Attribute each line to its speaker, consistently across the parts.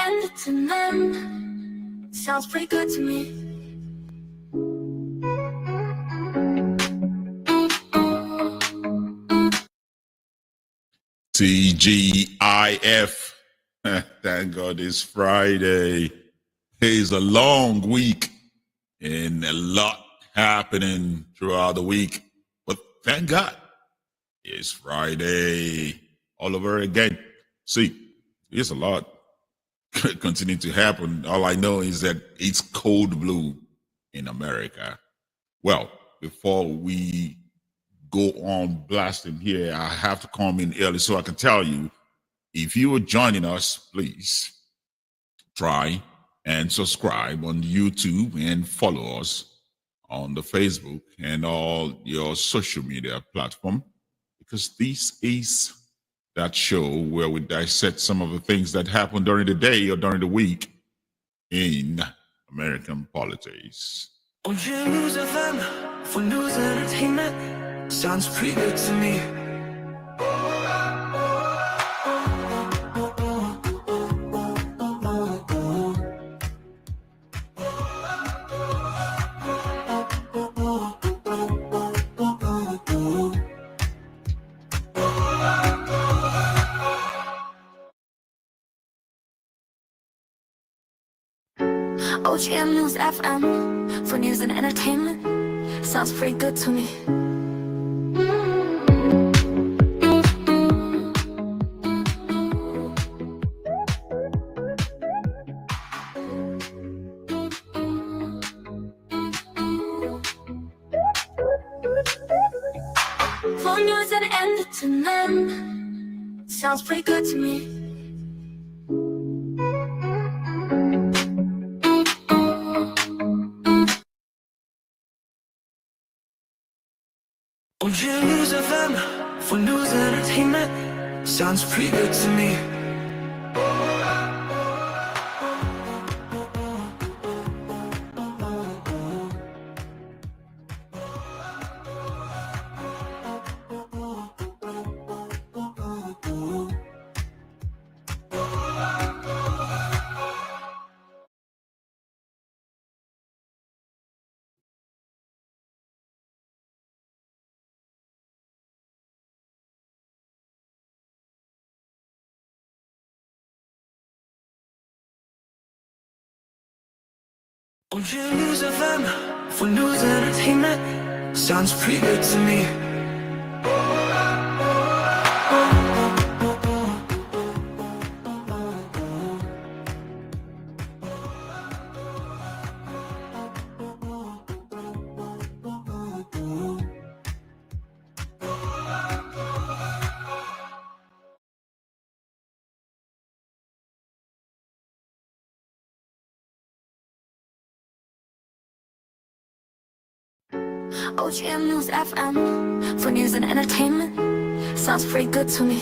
Speaker 1: end to none. Sounds pretty good to me.
Speaker 2: TGIF. Thank God it's Friday. It's a long week and a lot happening throughout the week. But thank God it's Friday all over again. See, it's a lot continue to happen. All I know is that it's cold blue in America. Well, before we go on blasting here, I have to come in early so I can tell you, if you are joining us, please try and subscribe on YouTube and follow us on the Facebook and all your social media platform, because this is that show where we dissect some of the things that happen during the day or during the week in American politics.
Speaker 1: On News FM for news and entertainment. Sounds pretty good to me. OGM News FM for news and entertainment. Sounds pretty good to me. For news and entertainment. Sounds pretty good to me. News FM for news and entertainment. Sounds pretty good to me. On News FM for news and entertainment. Sounds pretty good to me. OGM News FM for news and entertainment. Sounds pretty good to me.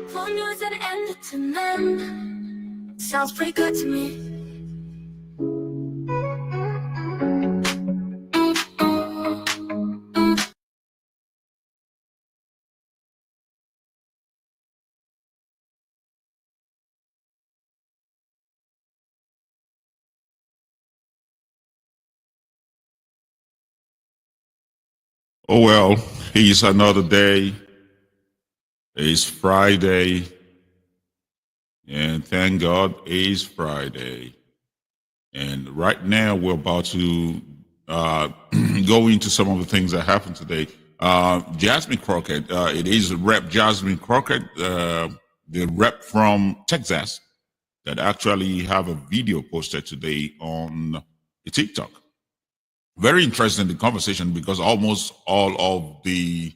Speaker 1: For news and entertainment. Sounds pretty good to me.
Speaker 2: Oh, well, it's another day. It's Friday. And thank God it's Friday. And right now we're about to go into some of the things that happened today. Jasmine Crockett, it is Rep. Jasmine Crockett, the rep from Texas, that actually have a video posted today on the TikTok. Very interesting, the conversation, because almost all of the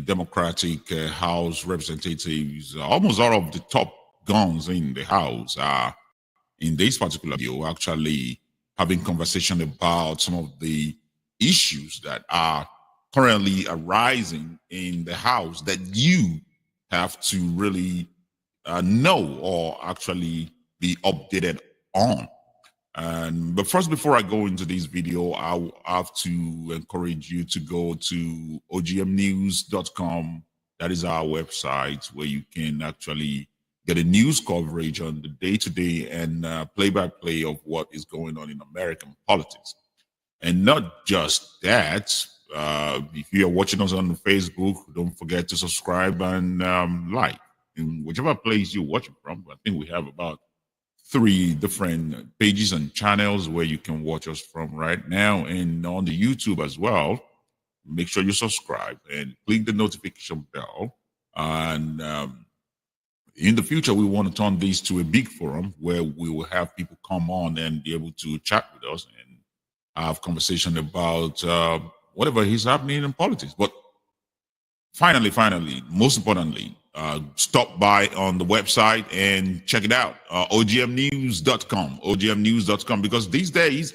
Speaker 2: Democratic House representatives, almost all of the top guns in the House are in this particular video actually having conversation about some of the issues that are currently arising in the House that you have to really know or actually be updated on. But first, before I go into this video, I have to encourage you to go to ogmnews.com. That is our website where you can actually get a news coverage on the day-to-day and play-by-play of what is going on in American politics. And not just that, if you are watching us on Facebook, don't forget to subscribe and like in whichever place you're watching from. I think we have about 3 different pages and channels where you can watch us from right now, and on the YouTube as well. Make sure you subscribe and click the notification bell. And in the future, we want to turn this to a big forum where we will have people come on and be able to chat with us and have conversation about whatever is happening in politics. But finally, most importantly, stop by on the website and check it out, ogmnews.com, because these days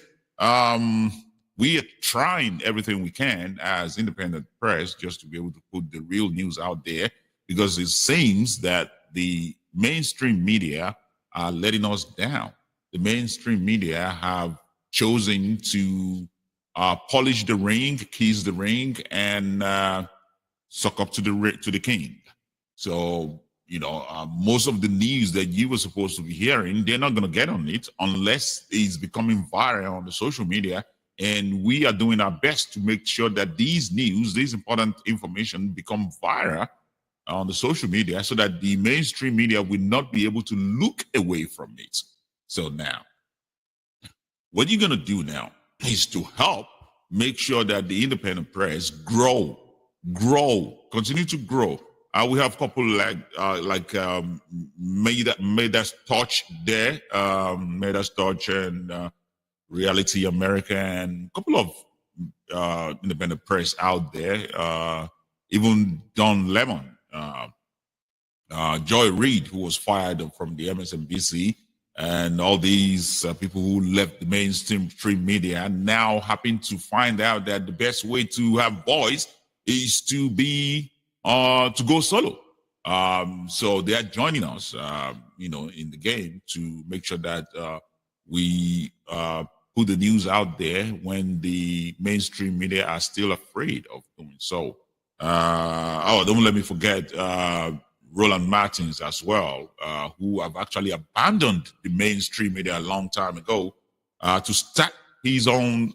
Speaker 2: we are trying everything we can as independent press just to be able to put the real news out there, because it seems that the mainstream media are letting us down. The mainstream media have chosen to polish the ring, kiss the ring, and suck up to the king. So, most of the news that you were supposed to be hearing, they're not going to get on it unless it's becoming viral on the social media. And we are doing our best to make sure that these news, this important information, become viral on the social media so that the mainstream media will not be able to look away from it. So now, what you're going to do now is to help make sure that the independent press continue to grow. We have a couple Made Us Touch there, Made Us Touch and Reality America, and a couple of independent press out there. Even Don Lemon, Joy Reid, who was fired from the MSNBC, and all these people who left the mainstream media now happen to find out that the best way to have voice is to be to go solo. So they are joining us, in the game to make sure that we put the news out there when the mainstream media are still afraid of doing so. Don't let me forget Roland Martins as well, who have actually abandoned the mainstream media a long time ago to start his own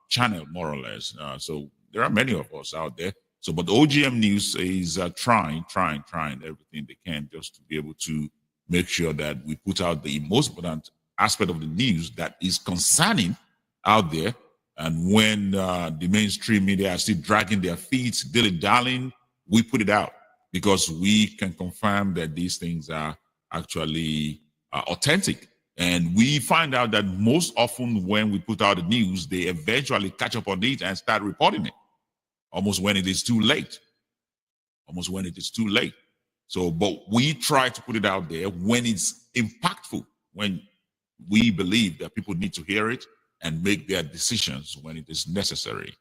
Speaker 2: channel, more or less. So there are many of us out there. So, but OGM News is trying everything they can just to be able to make sure that we put out the most important aspect of the news that is concerning out there. And when the mainstream media are still dragging their feet, dilly-dallying, we put it out because we can confirm that these things are actually authentic. And we find out that most often when we put out the news, they eventually catch up on it and start reporting it. Almost when it is too late. So, but we try to put it out there when it's impactful, when we believe that people need to hear it and make their decisions when it is necessary.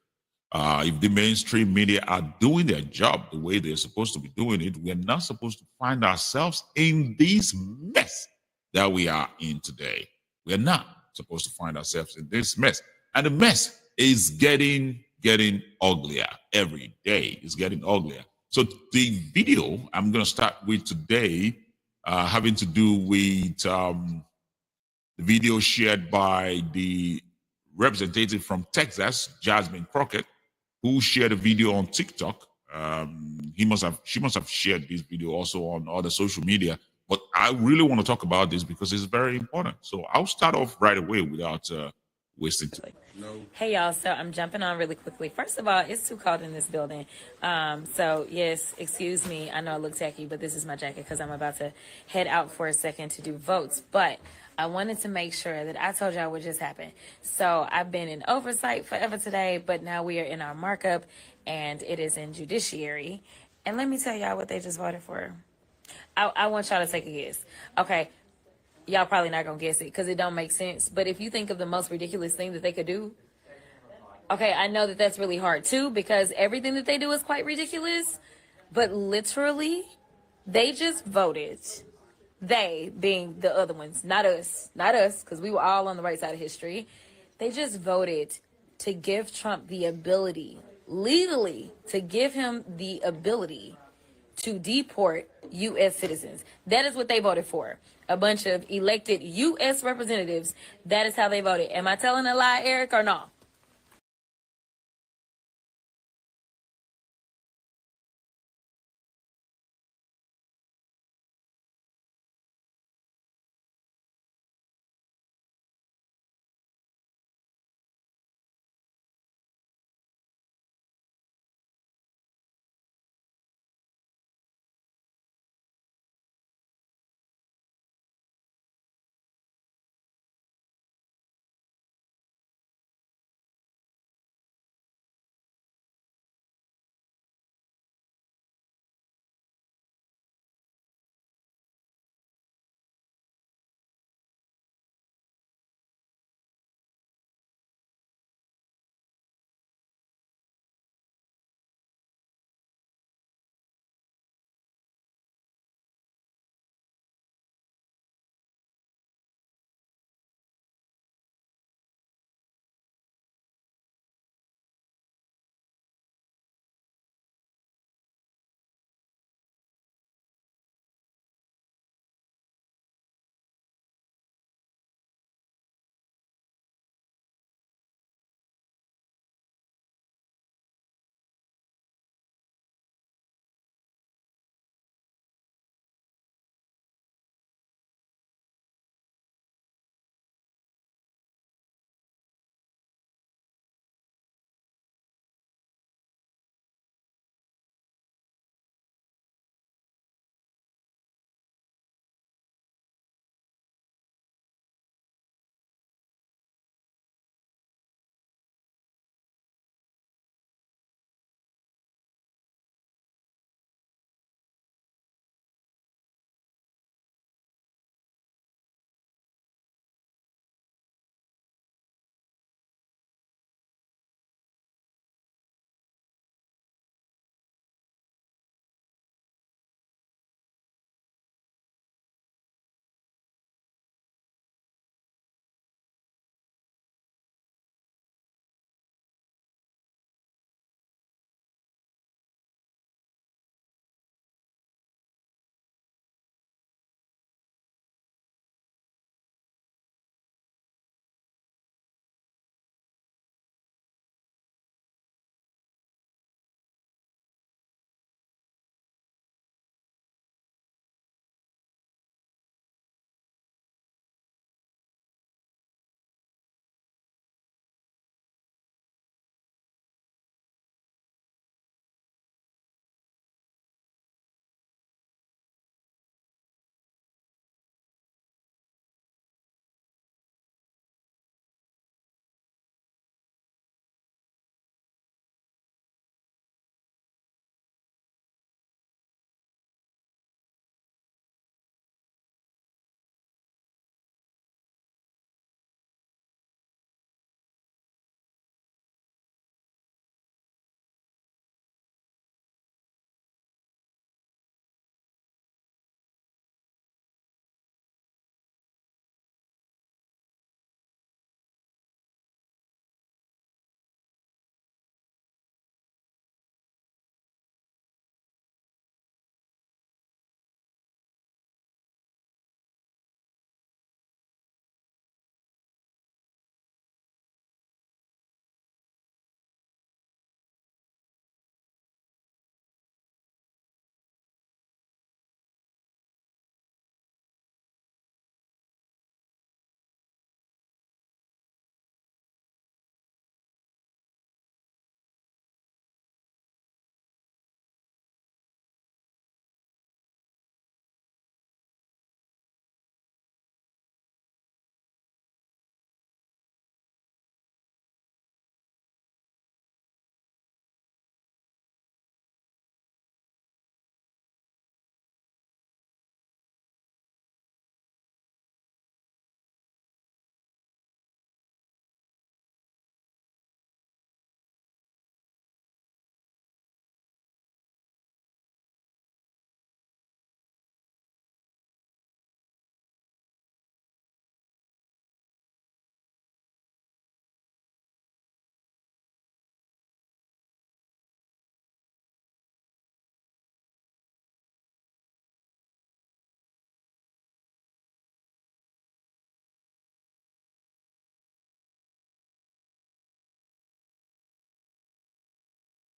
Speaker 2: If the mainstream media are doing their job the way they're supposed to be doing it, we're not supposed to find ourselves in this mess that we are in today. We're not supposed to find ourselves in this mess. And the mess is getting uglier every day. It's getting uglier. So the video I'm going to start with today, having to do with the video shared by the representative from Texas, Jasmine Crockett, who shared a video on TikTok. She must have shared this video also on other social media. But I really want to talk about this because it's very important. So I'll start off right away without wasting time.
Speaker 3: Hey y'all, so I'm jumping on really quickly. First of all, it's too cold in this building. So yes, excuse me. I know I look tacky, but this is my jacket because I'm about to head out for a second to do votes. But I wanted to make sure that I told y'all what just happened. So I've been in oversight forever today, but now we are in our markup and it is in judiciary. And let me tell y'all what they just voted for. I want y'all to take a guess. Okay. Y'all probably not gonna guess it because it don't make sense. But if you think of the most ridiculous thing that they could do, okay, I know that that's really hard too because everything that they do is quite ridiculous. But literally, They just voted. They being the other ones, not us, because we were all on the right side of history. They just voted to give Trump the ability, legally, to give him the ability to deport U.S. citizens. That is what they voted for. A bunch of elected U.S. representatives. That is how they voted. Am I telling a lie, Eric, or no?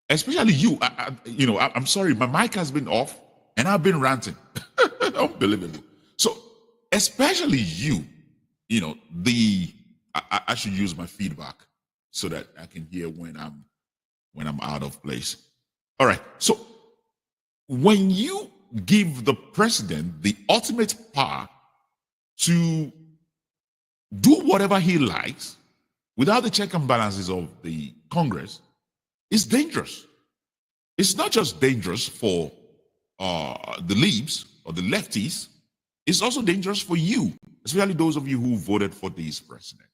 Speaker 2: especially you. I'm sorry, my mic has been off and I've been ranting. Unbelievable. So, especially you, I should use my feedback so that I can hear when I'm out of place. All right. So, when you give the president the ultimate power to do whatever he likes without the check and balances of the Congress, it's dangerous. It's not just dangerous for the leaves or the lefties, it's also dangerous for you, especially those of you who voted for this president.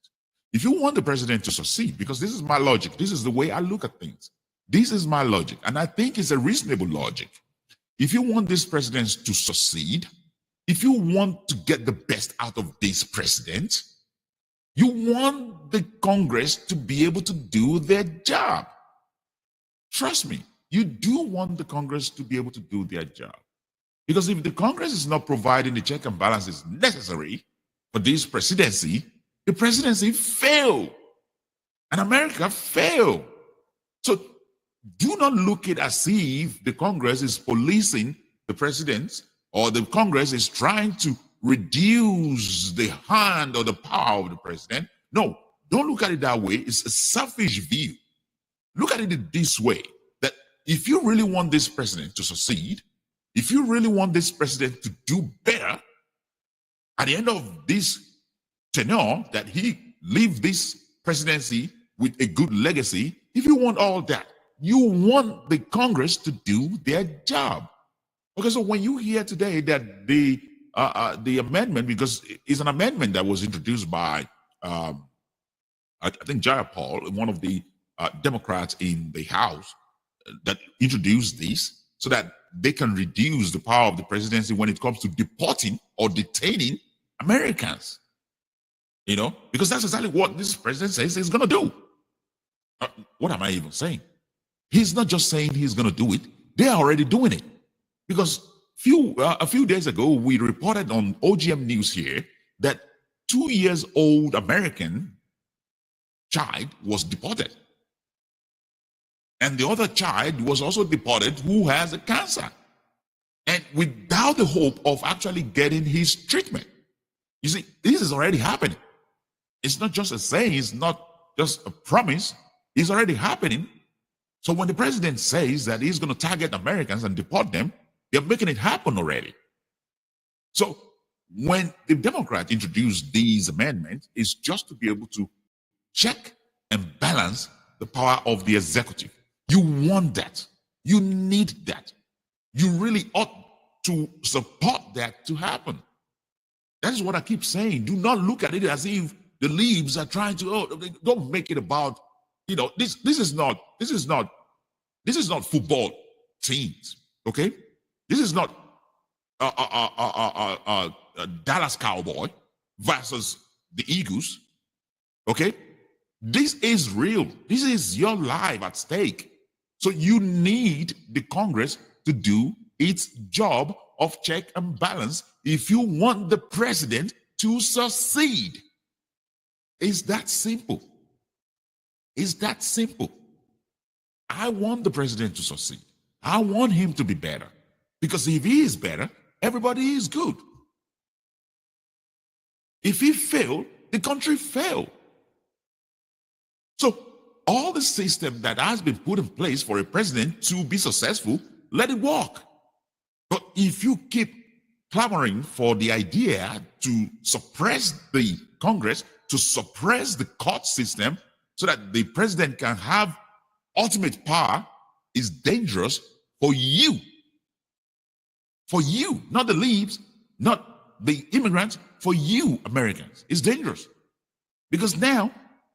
Speaker 2: If you want the president to succeed, because this is my logic, this is the way I look at things, this is my logic, and I think it's a reasonable logic. If you want this president to succeed, if you want to get the best out of this president, you want the Congress to be able to do their job. Trust me, you do want the Congress to be able to do their job. Because if the Congress is not providing the check and balances necessary for this presidency, the presidency failed. And America failed. So do not look at it as if the Congress is policing the president or the Congress is trying to reduce the hand or the power of the president. No, don't look at it that way. It's a selfish view. Look at it this way, that if you really want this president to succeed, if you really want this president to do better, at the end of this tenure, that he leave this presidency with a good legacy, if you want all that, you want the Congress to do their job. Okay, so when you hear today that the amendment, because it's an amendment that was introduced by, I think Jayapal, one of the Democrats in the House, that introduced this so that they can reduce the power of the presidency when it comes to deporting or detaining Americans. Because that's exactly what this president says he's going to do. What am I even saying? He's not just saying he's going to do it. They are already doing it. Because a few days ago, we reported on OGM News here that 2 years old American child was deported. And the other child was also deported who has a cancer. And without the hope of actually getting his treatment. You see, this is already happening. It's not just a saying, it's not just a promise, it's already happening. So when the president says that he's going to target Americans and deport them, they're making it happen already. So when the Democrats introduced these amendments, it's just to be able to check and balance the power of the executive. You want that. You need that. You really ought to support that to happen. That is what I keep saying. Do not look at it as if the leaves are trying to, don't make it about, this is not football teams, okay? This is not a Dallas Cowboy versus the Eagles, okay? This is real. This is your life at stake. So you need the Congress to do its job of check and balance if you want the president to succeed. It's that simple. It's that simple. I want the president to succeed. I want him to be better. Because if he is better, everybody is good. If he failed, the country failed. So all the system that has been put in place for a president to be successful, let it work. But if you keep clamoring for the idea to suppress the Congress, to suppress the court system so that the president can have ultimate power, is dangerous for you. For you, not the leaves, not the immigrants, for you, Americans. It's dangerous. Because now,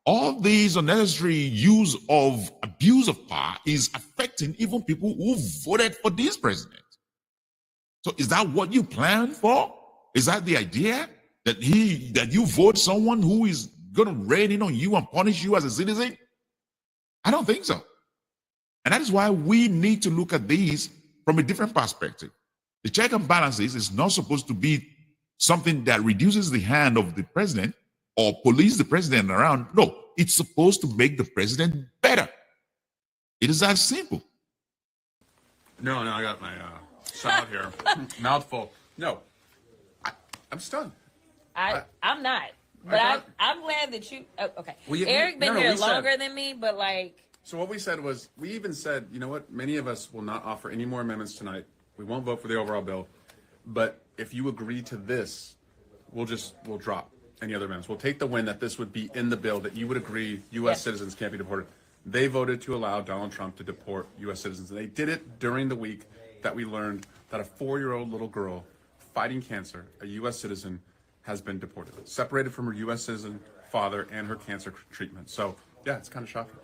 Speaker 2: all these unnecessary use of abuse of power is affecting even people who voted for this president. So is that what you plan for? Is that the idea that you vote someone who is going to rain in on you and punish you as a citizen? I don't think so. And that is why we need to look at these from a different perspective. The check and balances is not supposed to be something that reduces the hand of the president or police the president around. No, it's supposed to make the president better. It is that simple.
Speaker 4: No, I got my salad here. Mouthful. No, I'm stunned.
Speaker 3: I'm not. But I'm glad that you. Oh, okay. Eric been here longer than me, but like.
Speaker 4: So what we said was, we even said, you know what? Many of us will not offer any more amendments tonight. We won't vote for the overall bill. But if you agree to this, we'll drop any other amendments. We'll take the win that this would be in the bill, that you would agree U.S. citizens can't be deported. They voted to allow Donald Trump to deport U.S. citizens. And they did it during the week that we learned that a 4-year-old little girl fighting cancer, a U.S. citizen, has been deported, separated from her U.S. citizen father and her cancer treatment. So, yeah, it's kind of shocking.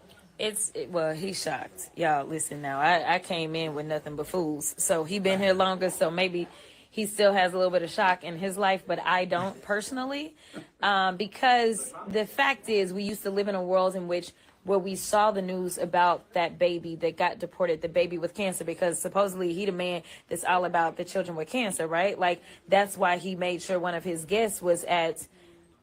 Speaker 3: Well, he's shocked. Y'all, listen now. I came in with nothing but fools. So he been here longer, so maybe he still has a little bit of shock in his life, but I don't personally. Because the fact is, we used to live in a world in which where we saw the news about that baby that got deported, the baby with cancer, because supposedly he the man that's all about the children with cancer, right? Like, that's why he made sure one of his guests was at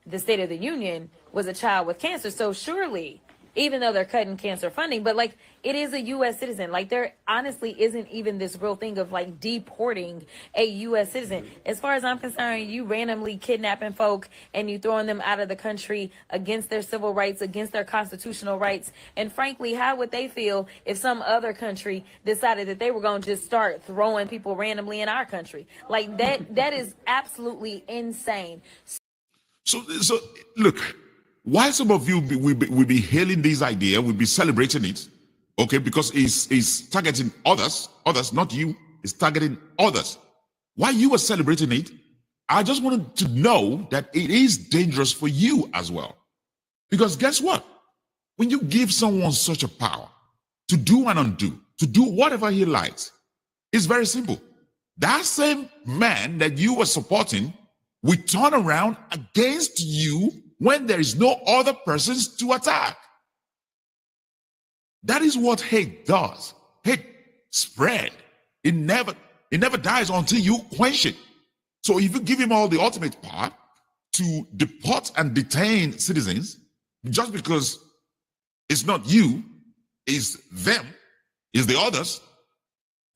Speaker 3: the State of the Union was a child with cancer. So surely, even though they're cutting cancer funding, but like, it is a U.S. citizen. Like, there honestly isn't even this real thing of like deporting a U.S. citizen. As far as I'm concerned, you randomly kidnapping folk and you throwing them out of the country against their civil rights, against their constitutional rights. And frankly, how would they feel if some other country decided that they were going to just start throwing people randomly in our country? Like, that is absolutely insane.
Speaker 2: So look, why some of you will be hailing this idea, will be celebrating it, okay, because it's targeting others, not you, it's targeting others. Why you are celebrating it, I just wanted to know that it is dangerous for you as well. Because guess what? When you give someone such a power to do and undo, to do whatever he likes, it's very simple. That same man that you were supporting will turn around against you when there is no other persons to attack. That is what hate does. Hate spread. It never dies until you quench it. So if you give him all the ultimate power to deport and detain citizens, just because it's not you, it's them, it's the others,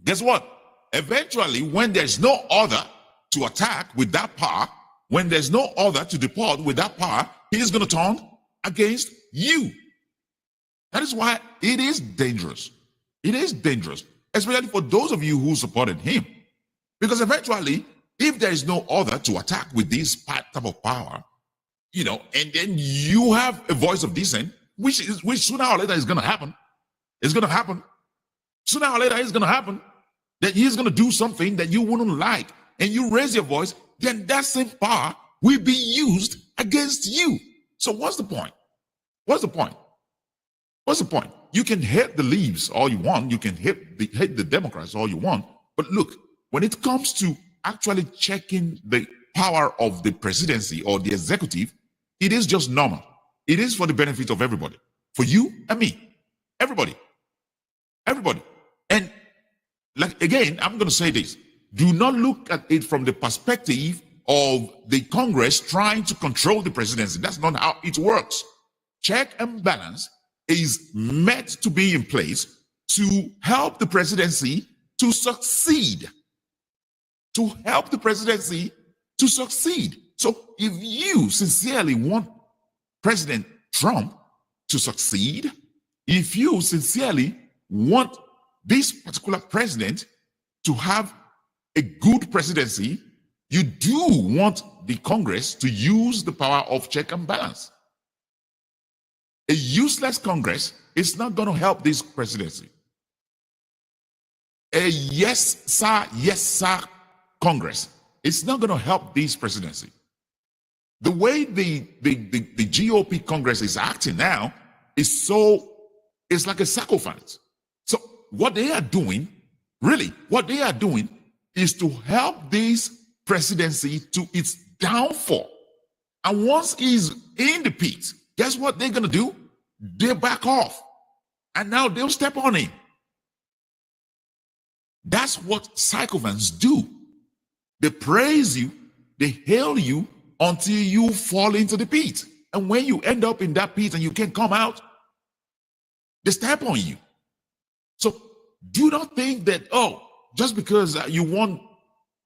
Speaker 2: guess what? Eventually, when there's no other to attack with that power, when there's no other to deport with that power, he is going to turn against you. That is why it is dangerous. It is dangerous, especially for those of you who supported him. Because eventually, if there is no other to attack with this type of power, and then you have a voice of dissent, which sooner or later is going to happen. It's going to happen. Sooner or later, it's going to happen that he's going to do something that you wouldn't like, and you raise your voice, then that same power will be used against you. So what's the point? What's the point? What's the point? You can hate the leaves all you want. You can hate the Democrats all you want. But look, when it comes to actually checking the power of the presidency or the executive, it is just normal. It is for the benefit of everybody. For you and me. Everybody. Everybody. And like, again, I'm going to say this. Do not look at it from the perspective of the Congress trying to control the presidency. That's not how it works. Check and balance is meant to be in place to help the presidency to succeed. To help the presidency to succeed. So if you sincerely want President Trump to succeed, if you sincerely want this particular president to have a good presidency, you do want the Congress to use the power of check and balance. A useless Congress is not going to help this presidency. A yes, sir Congress is not going to help this presidency. The way the GOP Congress is acting now is it's like a sacrifice. So what they are doing, really, what they are doing is to help this presidency to its downfall. And once he's in the pit, guess what they're going to do? They back off. And now they'll step on him. That's what sycophants do. They praise you, they hail you until you fall into the pit. And when you end up in that pit and you can't come out, they step on you. So do not think that, oh, just because you want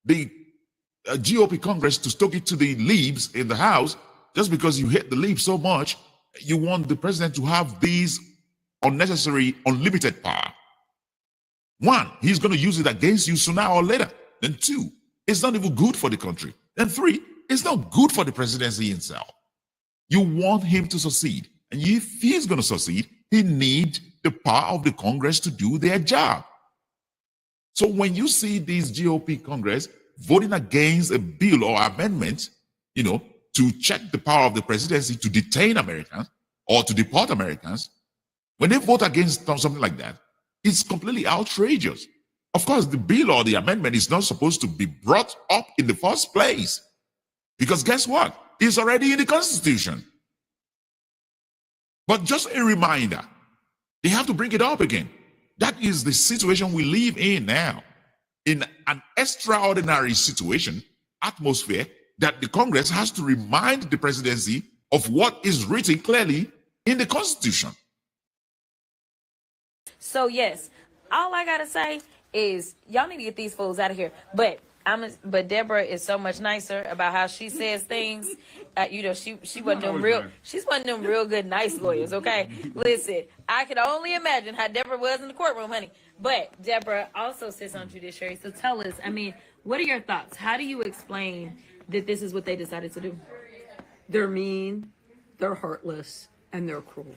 Speaker 2: the GOP Congress to stoke it to the leaves in the House, just because you hate the leaves so much, you want the president to have these unnecessary, unlimited power. One, he's going to use it against you sooner or later. Then two, it's not even good for the country. Then three, it's not good for the presidency himself. You want him to succeed. And if he's going to succeed, he needs the power of the Congress to do their job. So when you see these GOP Congress voting against a bill or amendment, to check the power of the presidency to detain Americans or to deport Americans, when they vote against something like that, it's completely outrageous. Of course, the bill or the amendment is not supposed to be brought up in the first place. Because guess what? It's already in the Constitution. But just a reminder, they have to bring it up again. That is the situation we live in now. In an extraordinary situation, atmosphere, that the Congress has to remind the presidency of what is written clearly in the Constitution.
Speaker 3: So yes, all I gotta say is y'all need to get these fools out of here. But Deborah is so much nicer about how she says things. She wasn't them real. She's one of them real good nice lawyers. Okay, listen, I can only imagine how Deborah was in the courtroom, honey. But Deborah also sits on judiciary. So tell us, what are your thoughts? How do you explain that this is what they decided to do?
Speaker 5: They're mean, they're heartless, and they're cruel.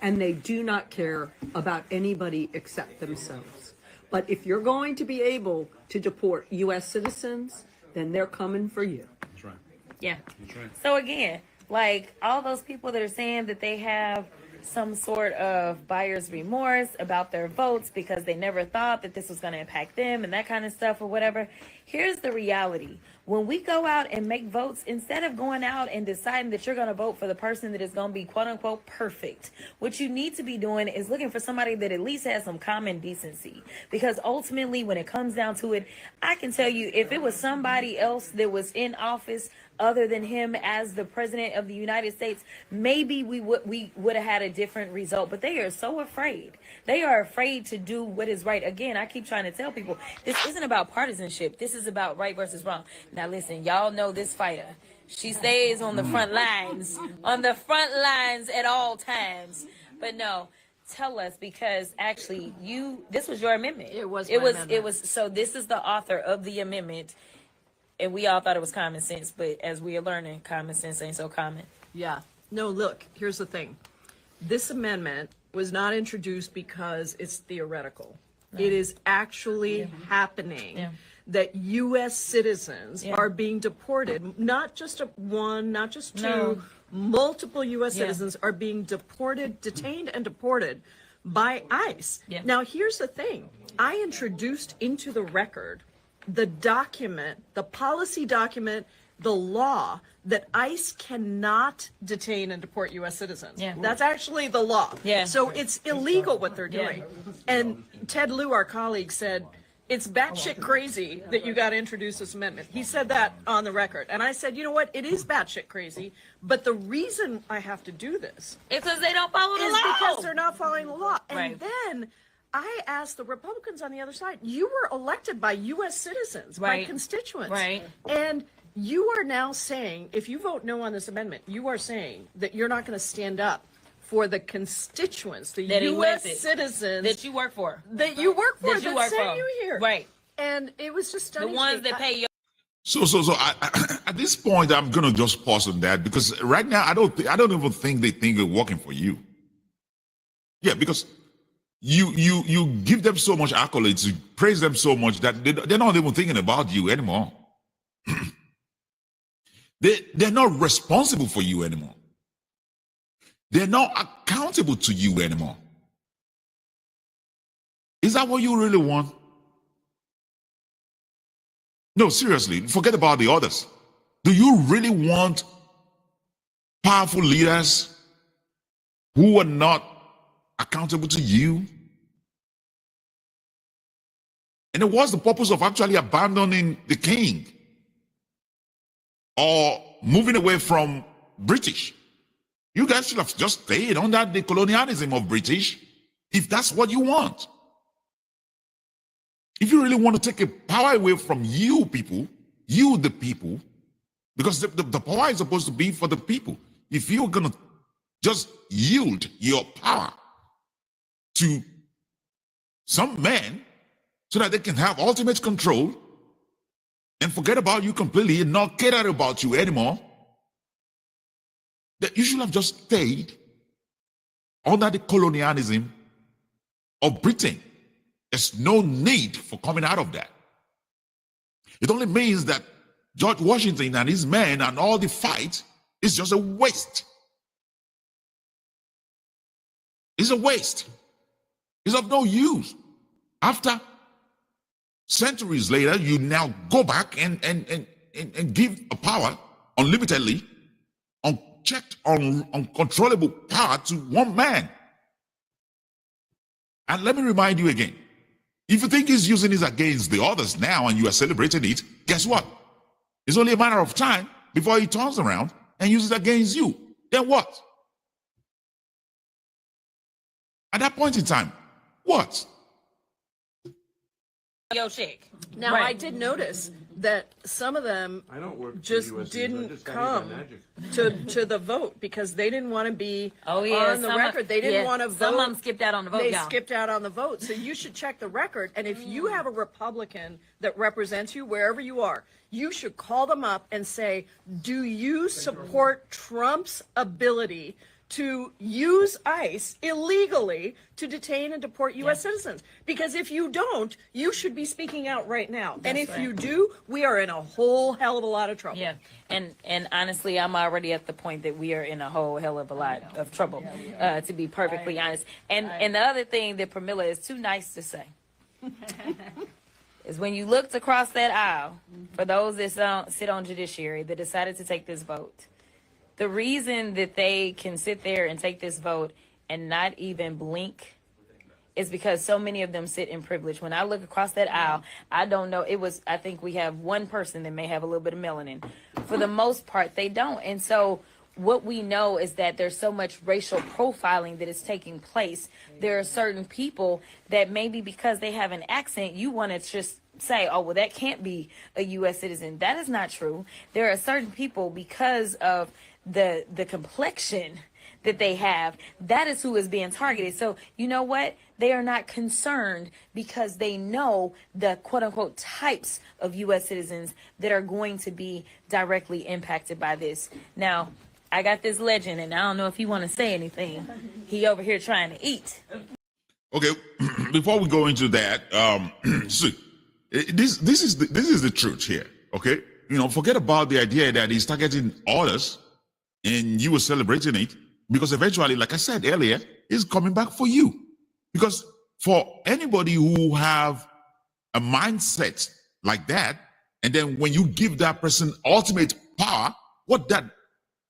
Speaker 5: And they do not care about anybody except themselves. But if you're going to be able to deport U.S. citizens, then they're coming for you.
Speaker 4: That's right.
Speaker 3: Yeah.
Speaker 4: That's right.
Speaker 3: So again, like all those people that are saying that they have some sort of buyer's remorse about their votes because they never thought that this was going to impact them and that kind of stuff or whatever. Here's the reality. When we go out and make votes, instead of going out and deciding that you're going to vote for the person that is going to be quote unquote perfect, what you need to be doing is looking for somebody that at least has some common decency. Because ultimately, when it comes down to it, I can tell you, if it was somebody else that was in office other than him as the president of the United States, maybe we would have had a different result. But they are so afraid. They are afraid to do what is right. Again, I keep trying to tell people, this isn't about partisanship. This is about right versus wrong. Now listen, y'all know this fighter. She stays on the front lines, at all times. But no, tell us, because actually this was your amendment.
Speaker 5: It was.
Speaker 3: So this is the author of the amendment. And we all thought it was common sense, but as we are learning, common sense ain't so common.
Speaker 5: Yeah. No, look, here's the thing. This amendment was not introduced because it's theoretical. No. It is actually happening. Yeah. That U.S. citizens are being deported, not just one, not just two, multiple U.S. citizens are being detained and deported by ICE. Yeah. Now, here's the thing. I introduced into the record the document, the policy document, the law that ICE cannot detain and deport U.S. citizens. Yeah. That's actually the law. Yeah. So it's illegal what they're doing. Yeah. And Ted Lieu, our colleague, said, it's batshit crazy that you got to introduce this amendment. He said that on the record. And I said, you know what? It is batshit crazy. But the reason I have to do this
Speaker 3: is because they don't follow the law.
Speaker 5: Is because they're not following the law. And then I asked the Republicans on the other side, you were elected by U.S. citizens, by constituents. Right. And you are now saying, if you vote no on this amendment, you are saying that you're not going to stand up for the constituents, the U.S. citizens
Speaker 3: that you work for,
Speaker 5: that sent you here. Right. And it was just stunning.
Speaker 3: The ones that pay you.
Speaker 2: So I, at this point, I'm going to just pause on that, because right now, I don't even think they think they're working for you. Yeah, because you give them so much accolades, you praise them so much that they're not even thinking about you anymore. They're not responsible for you anymore. They're not accountable to you anymore. Is that what you really want? No, seriously, forget about the others. Do you really want powerful leaders who are not accountable to you? And then what's the purpose of actually abandoning the king or moving away from British? You guys should have just stayed under the colonialism of British if that's what you want. If you really want to take a power away from you people, you the people, because the power is supposed to be for the people. If you're going to just yield your power to some men so that they can have ultimate control and forget about you completely and not care about you anymore, that you should have just stayed under the colonialism of Britain. There's no need for coming out of that. It only means that George Washington and his men and all the fight is just a waste. It's a waste. It's of no use. After centuries later, you now go back and give a power unlimitedly, unchecked, uncontrollable power to one man. And let me remind you again, if you think he's using it against the others now and you are celebrating it, guess what? It's only a matter of time before he turns around and uses it against you. Then what? At that point in time, what?
Speaker 3: Yo, chick.
Speaker 5: Now,
Speaker 3: Right.
Speaker 5: I did notice that some of them
Speaker 6: I don't work for
Speaker 5: just
Speaker 6: USCs, I
Speaker 5: didn't
Speaker 6: just got
Speaker 5: come
Speaker 6: here by magic.
Speaker 5: to the vote because they didn't want to be
Speaker 3: Oh yeah,
Speaker 5: on the
Speaker 3: some
Speaker 5: record. They didn't want to vote.
Speaker 3: Some of them skipped out on the vote,
Speaker 5: They
Speaker 3: y'all.
Speaker 5: skipped out on the vote. So you should check the record. And if you have a Republican that represents you wherever you are, you should call them up and say, do you support Trump's ability to use ICE illegally to detain and deport U.S. citizens? Because if you don't, you should be speaking out right now. And if you do, we are in a whole hell of a lot of trouble.
Speaker 3: Yeah, and honestly, I'm already at the point that we are in a whole hell of a lot of trouble, to be perfectly honest. And the other thing that Pramila is too nice to say is when you looked across that aisle, for those that sit on judiciary that decided to take this vote, the reason that they can sit there and take this vote and not even blink is because so many of them sit in privilege. When I look across that aisle, I don't know. I think we have one person that may have a little bit of melanin. For the most part, they don't. And so what we know is that there's so much racial profiling that is taking place. There are certain people that maybe because they have an accent, you want to just say, oh, well, that can't be a U.S. citizen. That is not true. There are certain people, because of the complexion that they have, that is who is being targeted. So you know what? They are not concerned because they know the quote unquote types of U.S. citizens that are going to be directly impacted by this. Now, I got this legend, and I don't know if you want to say anything. He over here trying to eat.
Speaker 2: Okay, before we go into that, see, this is the truth here. Okay, forget about the idea that he's targeting others and you were celebrating it, because eventually, like I said earlier, it's coming back for you. Because for anybody who have a mindset like that, and then when you give that person ultimate power, what that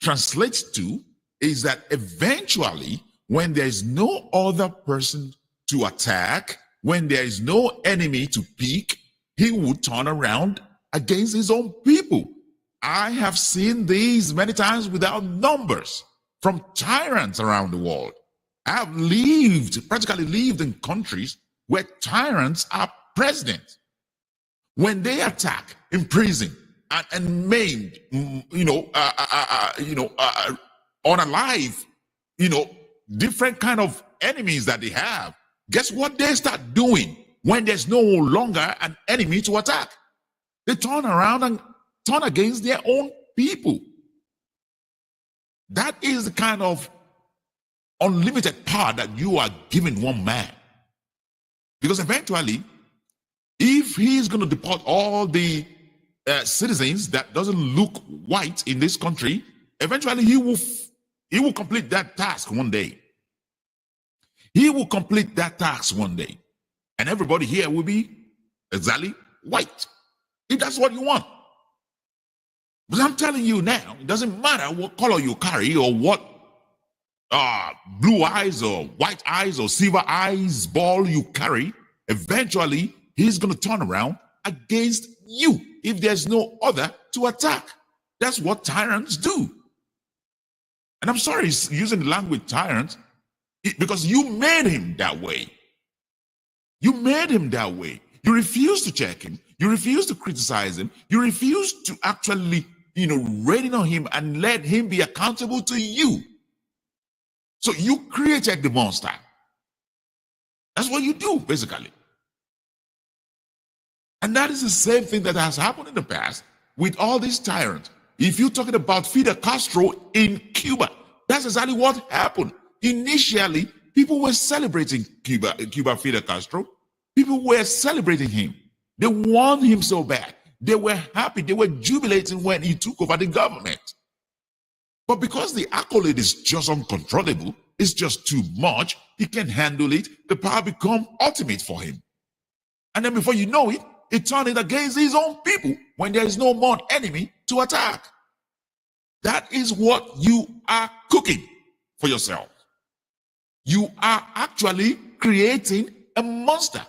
Speaker 2: translates to is that eventually, when there is no other person to attack, when there is no enemy to pick, he would turn around against his own people. I have seen these many times without numbers from tyrants around the world. I have practically lived in countries where tyrants are president. When they attack, imprison, and maim, unalive, different kind of enemies that they have, guess what they start doing when there's no longer an enemy to attack? They turn around and turn against their own people. That is the kind of unlimited power that you are giving one man. Because eventually, if he's going to deport all the citizens that doesn't look white in this country, eventually he will complete that task one day. He will complete that task one day. And everybody here will be exactly white. If that's what you want. But I'm telling you now, it doesn't matter what color you carry or what blue eyes or white eyes or silver eyes ball you carry, eventually he's going to turn around against you if there's no other to attack. That's what tyrants do. And I'm sorry using the language tyrant, because you made him that way. You made him that way. You refuse to check him. You refuse to criticize him. You refuse to actually, rain on him and let him be accountable to you. So you created the monster. That's what you do, basically. And that is the same thing that has happened in the past with all these tyrants. If you're talking about Fidel Castro in Cuba, that's exactly what happened. Initially, people were celebrating Fidel Castro. People were celebrating him. They want him so bad. They were happy. They were jubilating when he took over the government. But because the accolade is just uncontrollable, it's just too much, he can't handle it, the power becomes ultimate for him. And then before you know it, he turned it against his own people when there is no more enemy to attack. That is what you are cooking for yourself. You are actually creating a monster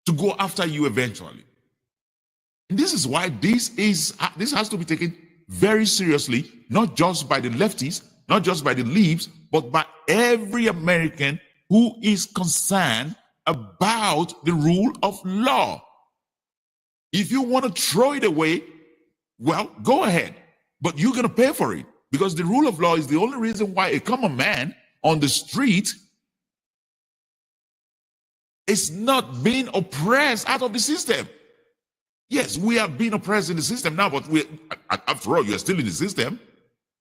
Speaker 2: to go after you eventually. And this is why this has to be taken very seriously, not just by the lefties, not just by the libs, but by every American who is concerned about the rule of law. If you want to throw it away, well, go ahead, but you're going to pay for it, because the rule of law is the only reason why a common man on the street is not being oppressed out of the system. Yes, we are being oppressed in the system now, but after all, you are still in the system.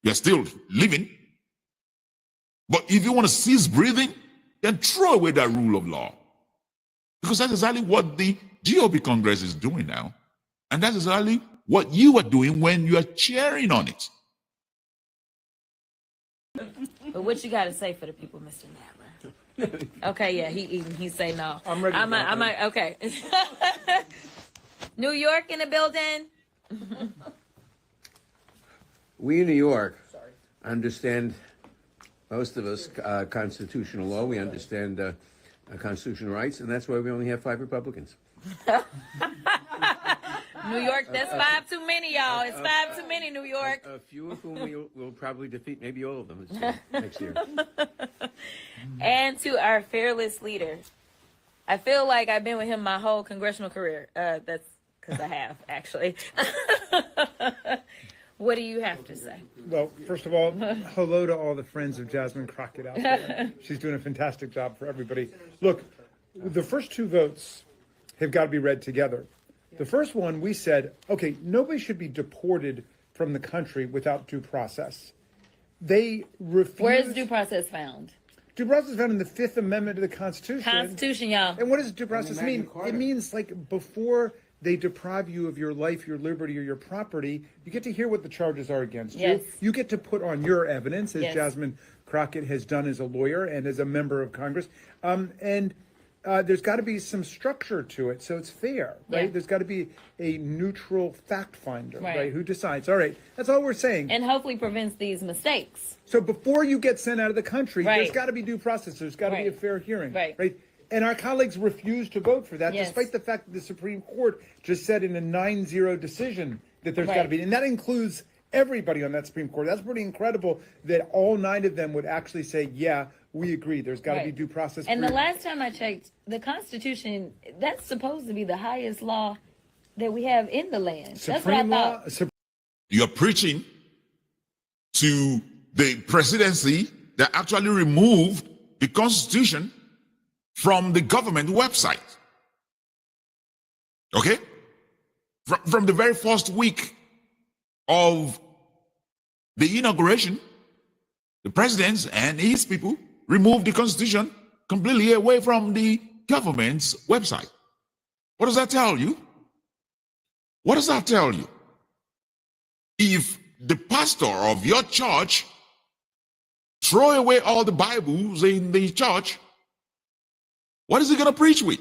Speaker 2: You are still living. But if you want to cease breathing, then throw away that rule of law. Because that's exactly what the GOP Congress is doing now. And that's exactly what you are doing when you are cheering on it.
Speaker 3: But what you got to say for the people, Mr. Nadler? Okay, yeah, he say no.
Speaker 6: I'm ready.
Speaker 3: Okay. New York in the building.
Speaker 6: We in New York understand, most of us, constitutional law. We understand constitutional rights, and that's why we only have 5 Republicans.
Speaker 3: New York, that's 5 too many, y'all. It's 5 too many, New York.
Speaker 6: A few of whom we'll probably defeat, maybe all of them next year.
Speaker 3: And to our fearless leader. I feel like I've been with him my whole congressional career. That's because I have, actually. What do you have to say?
Speaker 7: Well, first of all, hello to all the friends of Jasmine Crockett out there. She's doing a fantastic job for everybody. Look, the first 2 votes have got to be read together. The first one, we said, okay, nobody should be deported from the country without due process. They refused.
Speaker 3: Where is due process found?
Speaker 7: Due process is found in the 5th Amendment to the Constitution.
Speaker 3: Constitution, y'all.
Speaker 7: And what does due process mean? It means like before they deprive you of your life, your liberty, or your property, you get to hear what the charges are against
Speaker 3: Yes.
Speaker 7: you. You get to put on your evidence, as
Speaker 3: Yes.
Speaker 7: Jasmine Crockett has done as a lawyer and as a member of Congress. There's got to be some structure to it, so it's fair, right?
Speaker 3: Yeah.
Speaker 7: There's got to be a neutral fact finder,
Speaker 3: Right.
Speaker 7: right? Who decides? All right, that's all we're saying.
Speaker 3: And hopefully prevents these mistakes.
Speaker 7: So before you get sent out of the country,
Speaker 3: Right.
Speaker 7: there's got to be due process. There's got to be
Speaker 3: Right.
Speaker 7: a fair hearing,
Speaker 3: Right.
Speaker 7: And our colleagues refused to vote for that,
Speaker 3: Yes.
Speaker 7: despite the fact that the Supreme Court just said in a 9-0 decision that there's
Speaker 3: Right.
Speaker 7: got to be, and that includes everybody on that Supreme Court. That's pretty incredible that all 9 of them would actually say, yeah, we agree. There's got to be
Speaker 3: Right.
Speaker 7: due process.
Speaker 3: And the
Speaker 7: for-
Speaker 3: last time I checked, the Constitution, that's supposed to be the highest law that we have in the land. That's what I
Speaker 7: Supreme law,
Speaker 3: thought.
Speaker 2: You're preaching to the presidency that actually removed the Constitution from the government website. Okay? From the very first week of the inauguration, the president and his people removed the Constitution completely away from the government's website. What does that tell you? What does that tell you? If the pastor of your church throw away all the Bibles in the church, what is he going to preach with?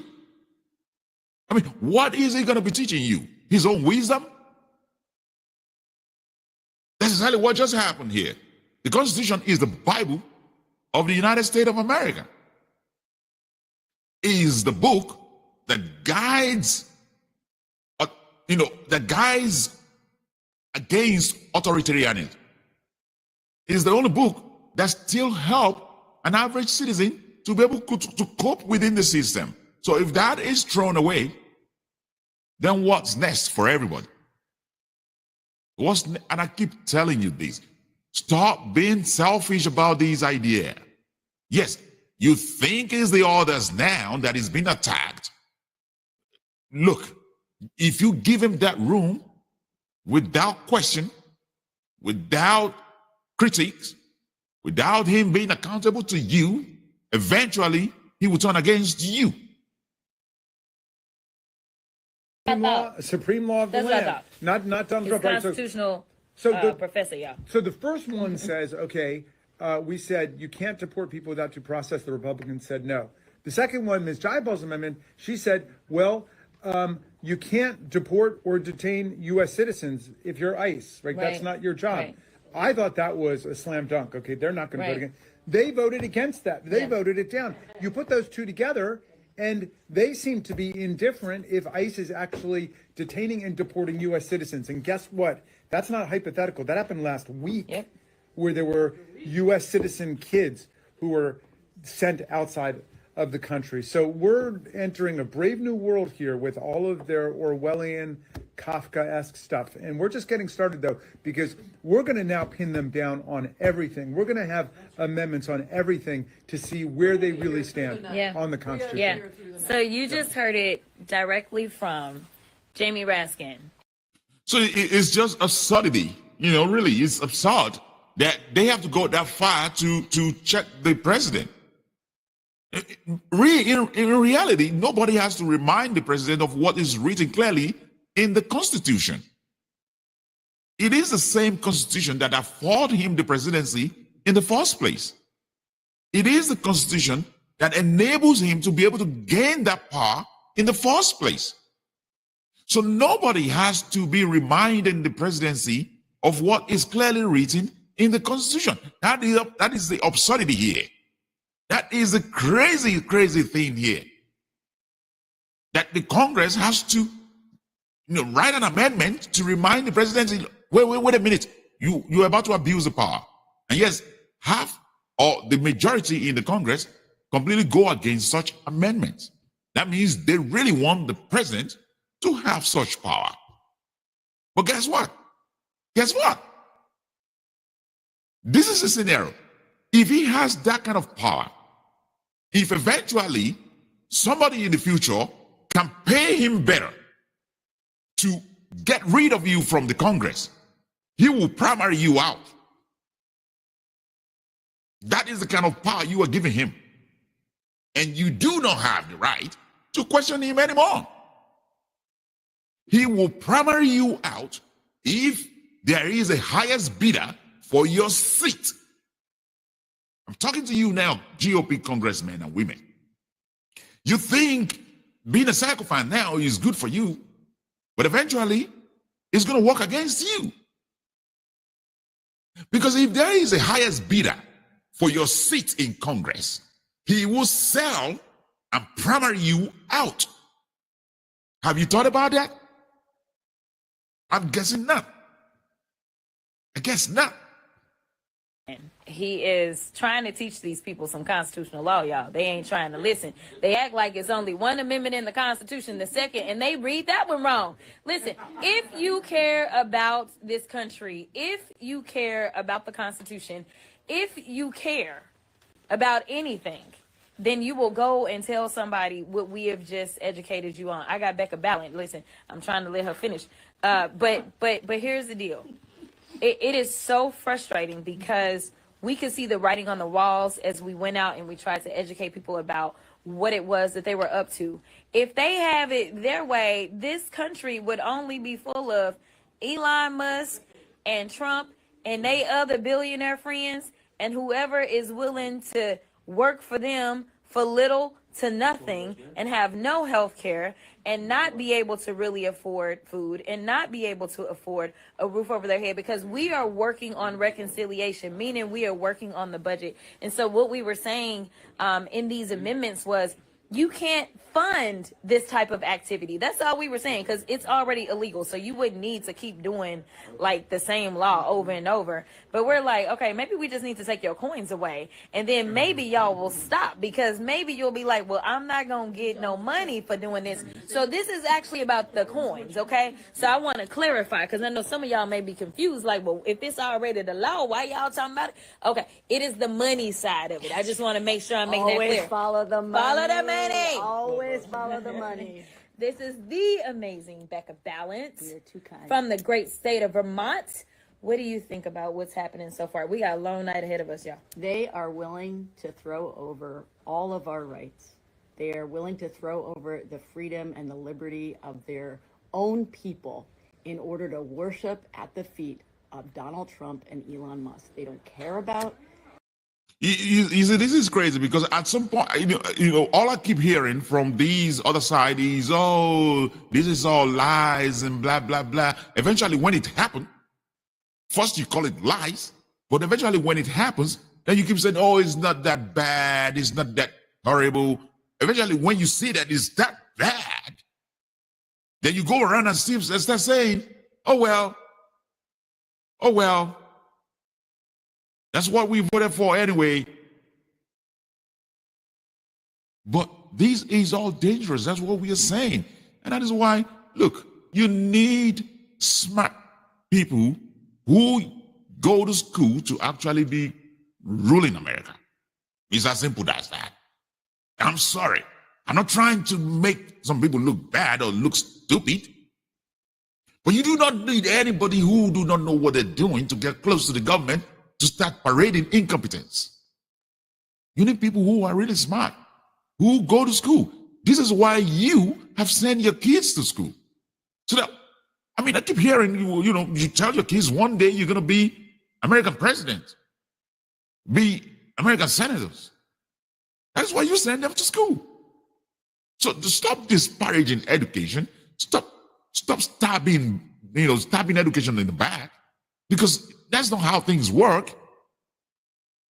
Speaker 2: I mean, what is he going to be teaching you? His own wisdom? That's exactly what just happened here. The Constitution is the Bible of the United States of America. It is the book that guides, against authoritarianism. It is the only book that still helps an average citizen to be able to cope within the system, So if that is thrown away, then what's next for everybody? And I keep telling you this. Stop being selfish about these ideas. Yes, you think it's the others now that is being attacked. Look, if you give him that room without question, without critiques, without him being accountable to you, eventually he will turn against you.
Speaker 7: Supreme law of the
Speaker 3: That's what I
Speaker 7: land. Not Donald
Speaker 3: It's
Speaker 7: Trump. Right?
Speaker 3: constitutional professor, y'all.
Speaker 7: So the first one says, okay, we said you can't deport people without due process. The Republicans said no. The second one, Ms. Jaibal's amendment, she said, well, you can't deport or detain U.S. citizens if you're ICE, right? That's not your job.
Speaker 3: Right.
Speaker 7: I thought that was a slam dunk. Okay, they're not going to vote
Speaker 3: Right.
Speaker 7: against. They voted against that. They voted it down. You put those two together, and they seem to be indifferent if ICE is actually detaining and deporting U.S. citizens. And guess what? That's not hypothetical. That happened last week, where there were U.S. citizen kids who were sent outside of the country. So we're entering a brave new world here with all of their Orwellian, Kafka-esque stuff. And we're just getting started, though, because we're going to now pin them down on everything. We're going to have amendments on everything to see where they really stand on the Constitution.
Speaker 3: Yeah. So you just heard it directly from Jamie Raskin.
Speaker 2: So it's just absurdity. Really, it's absurd that they have to go that far to check the president. In reality, nobody has to remind the president of what is written clearly in the Constitution. It is the same Constitution that afforded him the presidency in the first place. It is the Constitution that enables him to be able to gain that power in the first place. So nobody has to be reminding the presidency of what is clearly written in the Constitution. That is the absurdity here. That is a crazy, crazy thing here. That the Congress has to write an amendment to remind the presidency, wait a minute, you're about to abuse the power. And yes, half or the majority in the Congress completely go against such amendments. That means they really want the president to have such power. But guess what? This is a scenario. If he has that kind of power, if eventually somebody in the future can pay him better to get rid of you from the Congress, he will primary you out. That is the kind of power you are giving him. And you do not have the right to question him anymore. He will primary you out if there is a highest bidder for your seat. I'm talking to you now, GOP congressmen and women. You think being a sycophant now is good for you, but eventually it's going to work against you. Because if there is a highest bidder for your seat in Congress, he will sell and primary you out. Have you thought about that? I'm guessing not. I guess not.
Speaker 3: He is trying to teach these people some constitutional law, y'all. They ain't trying to listen. They act like it's only one amendment in the Constitution, the second, and they read that one wrong. Listen, if you care about this country, if you care about the Constitution, if you care about anything, then you will go and tell somebody what we have just educated you on. I got Becca Ballant. Listen, I'm trying to let her finish. But here's the deal. It is so frustrating because we could see the writing on the walls as we went out and we tried to educate people about what it was that they were up to. If they have it their way, this country would only be full of Elon Musk and Trump and they other billionaire friends and whoever is willing to work for them for little to nothing and have no health care and not be able to really afford food and not be able to afford a roof over their head, because we are working on reconciliation, meaning we are working on the budget. And so what we were saying in these amendments was you can't fund this type of activity. That's all we were saying, because it's already illegal. So you wouldn't need to keep doing like the same law over and over. But we're like, okay, maybe we just need to take your coins away. And then maybe y'all will stop, because maybe you'll be like, well, I'm not going to get no money for doing this. So this is actually about the coins, okay? So I want to clarify, because I know some of y'all may be confused, like, well, if it's already the law, why y'all talking about it? Okay, it is the money side of it. I just want to make sure I make that clear.
Speaker 8: Follow the money.
Speaker 3: Follow the money.
Speaker 8: Always follow the money.
Speaker 3: This is the amazing Becca Balance
Speaker 8: You're too kind.
Speaker 3: from the great state of Vermont. What do you think about what's happening so far? We got a long night ahead of us, y'all.
Speaker 8: They are willing to throw over all of our rights. They are willing to throw over the freedom and the liberty of their own people in order to worship at the feet of Donald Trump and Elon Musk. They don't care about.
Speaker 2: You see, this is crazy, because at some point, all I keep hearing from these other side is, oh, this is all lies and blah, blah, blah. Eventually, when it happens, first you call it lies, but eventually when it happens, then you keep saying, oh, it's not that bad, it's not that horrible. Eventually, when you see that it's that bad, then you go around and start saying, oh, well, that's what we voted for anyway. But this is all dangerous. That's what we are saying. And that is why, look, you need smart people who go to school to actually be ruling America. It's as simple as that. I'm sorry. I'm not trying to make some people look bad or look stupid. But you do not need anybody who do not know what they're doing to get close to the government to start parading incompetence. You need people who are really smart, who go to school. This is why you have sent your kids to school. So that, I keep hearing you tell your kids one day you're going to be American president, be American senators. That's why you send them to school. So to stop disparaging education, stop stabbing education in the back, because that's not how things work.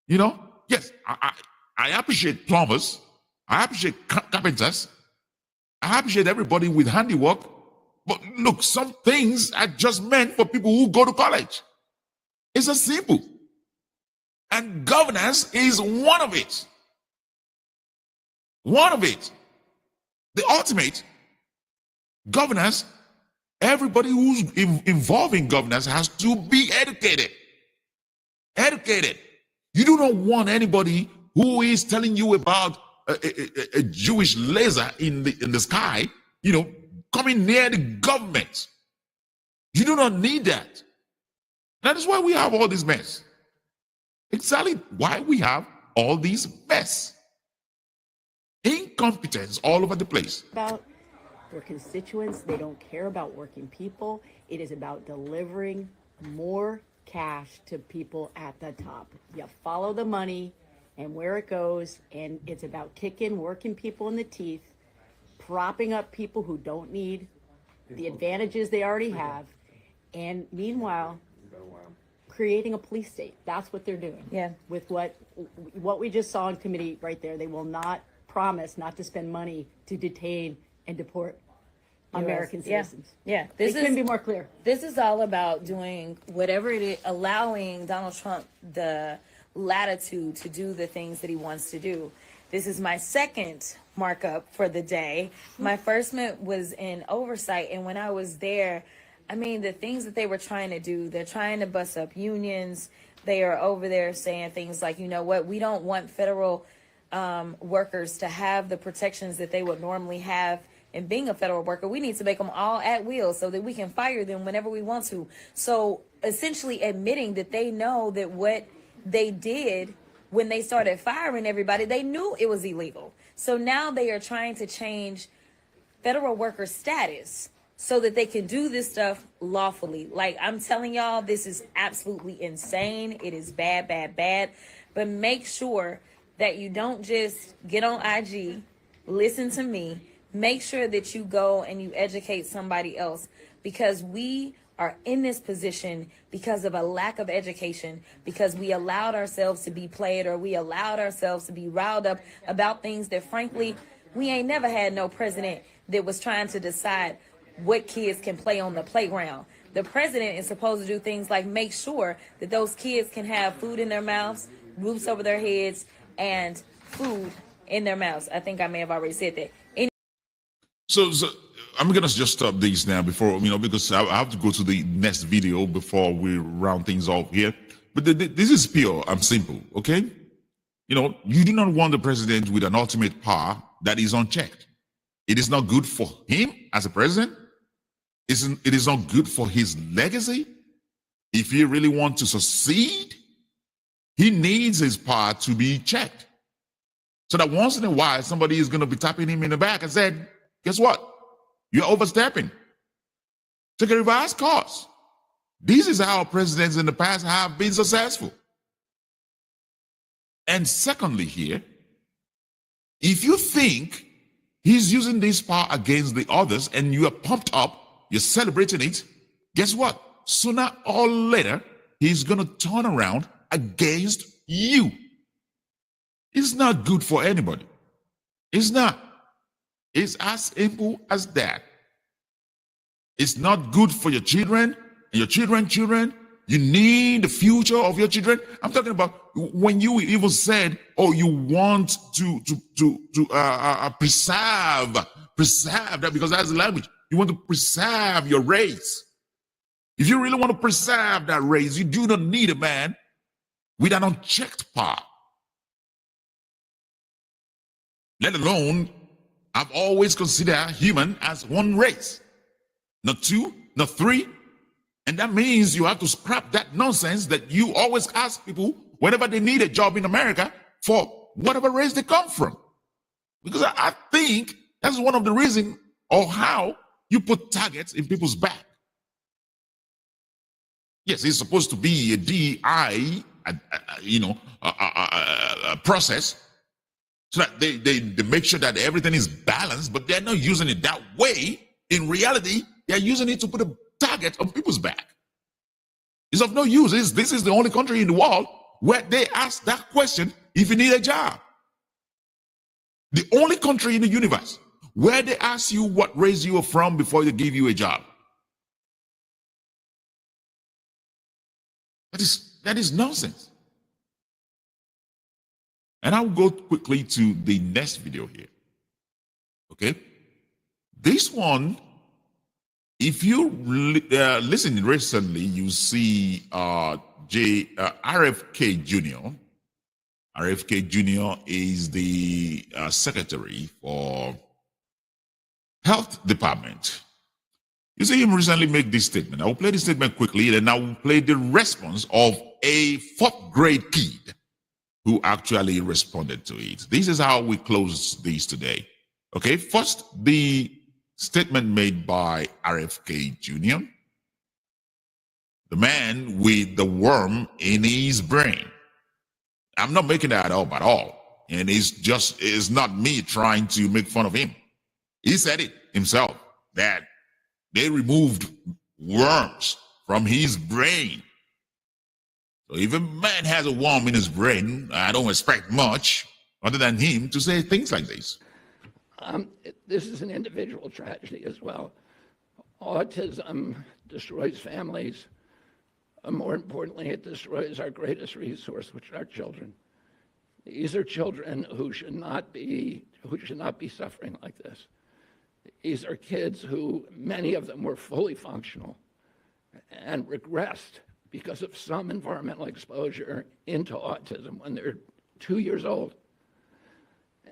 Speaker 2: Yes, I appreciate plumbers. I appreciate carpenters. I appreciate everybody with handiwork. But look, some things are just meant for people who go to college. It's as simple. And governance is one of it. One of it. The ultimate governance, everybody who's involved in governance has to be educated. Educated. You do not want anybody who is telling you about a Jewish laser in the sky, coming near the government. You do not need that. That is why we have all this mess. Exactly why we have all these mess. Incompetence all over the place.
Speaker 8: About their constituents, they don't care about working people. It is about delivering more cash to people at the top. You follow the money and where it goes, and it's about kicking working people in the teeth, propping up people who don't need the advantages they already have, and meanwhile creating a police state. That's what they're doing.
Speaker 3: Yeah.
Speaker 8: With what we just saw in committee right there, they will not promise not to spend money to detain and deport American citizens.
Speaker 3: Yeah.
Speaker 8: This couldn't be more clear.
Speaker 3: This is all about doing whatever it is, allowing Donald Trump the latitude to do the things that he wants to do. This is my second markup for the day. My first was in oversight, and when I was there, the things that they were trying to do, they're trying to bust up unions. They are over there saying things like, you know what, we don't want federal workers to have the protections that they would normally have in being a federal worker. We need to make them all at will so that we can fire them whenever we want to. So essentially admitting that they know that what they did when they started firing everybody, they knew it was illegal. So now they are trying to change federal worker status so that they can do this stuff lawfully. Like, I'm telling y'all, this is absolutely insane. It is bad, bad, bad. But make sure that you don't just get on IG, listen to me. Make sure that you go and you educate somebody else, because we are in this position because of a lack of education, because we allowed ourselves to be played, or we allowed ourselves to be riled up about things that frankly We ain't never had no president that was trying to decide what kids can play on the playground. The president is supposed to do things like make sure that those kids can have food in their mouths, roofs over their heads, and food in their mouths. I think I may have already said that.
Speaker 2: So I'm gonna just stop these now before because I have to go to the next video before we round things off here. But this is pure and simple, okay? You do not want the president with an ultimate power that is unchecked. It is not good for him as a president. It is not good for his legacy. If he really wants to succeed, he needs his power to be checked. So that once in a while, somebody is going to be tapping him in the back and said, guess what? You're overstepping. Take a reverse course. This is how presidents in the past have been successful. And secondly here, if you think he's using this power against the others and you are pumped up, you're celebrating it, guess what? Sooner or later, he's going to turn around against you. It's not good for anybody. It's not. It's as simple as that. It's not good for your children and your children. You need the future of your children. I'm talking about when you even said, "Oh, you want to preserve that," because that's the language. You want to preserve your race. If you really want to preserve that race, you do not need a man with an unchecked power. Let alone, I've always considered human as one race, not two, not three. And that means you have to scrap that nonsense that you always ask people whenever they need a job in America for whatever race they come from. Because I think that's one of the reasons or how you put targets in people's back. Yes, it's supposed to be a DI, process, so that they make sure that everything is balanced, but they're not using it that way. In reality, they're using it to put a target on people's back. It's of no use. This is the only country in the world where they ask that question if you need a job. The only country in the universe where they ask you what race you are from before they give you a job. That is nonsense. And I'll go quickly to the next video here. Okay? This one, if you listen recently, you see RFK Jr. RFK Jr. is the secretary for Health Department. You see him recently make this statement. I will play the statement quickly, and I will play the response of a 4th grade kid who actually responded to it. This is how we close this today. Okay, first, the statement made by RFK Jr., the man with the worm in his brain. I'm not making that up at all. And it's not me trying to make fun of him. He said it himself, that they removed worms from his brain. So if a man has a worm in his brain, I don't expect much other than him to say things like this.
Speaker 9: This is an individual tragedy as well. Autism destroys families. More importantly, it destroys our greatest resource, which are our children. These are children who should not be suffering like this. These are kids who, many of them were fully functional and regressed because of some environmental exposure into autism when they're 2 years old.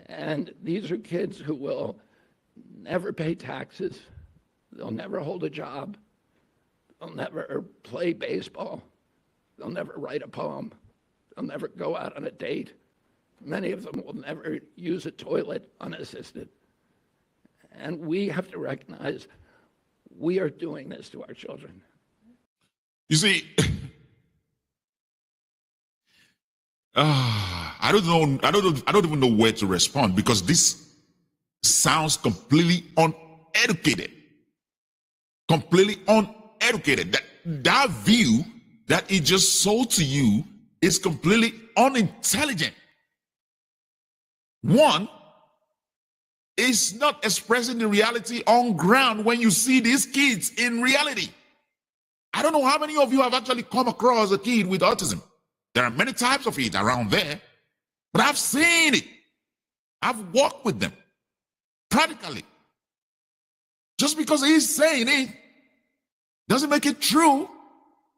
Speaker 9: And these are kids who will never pay taxes. They'll never hold a job. They'll never play baseball. They'll never write a poem. They'll never go out on a date. Many of them will never use a toilet unassisted. And we have to recognize we are doing this to our children.
Speaker 2: You see, I don't even know where to respond, because this sounds completely uneducated. Completely uneducated. That view that he just sold to you is completely unintelligent. One, is not expressing the reality on ground when you see these kids in reality. I don't know how many of you have actually come across a kid with autism. There are many types of it around there, but I've seen it. I've worked with them practically. Just because he's saying it doesn't make it true.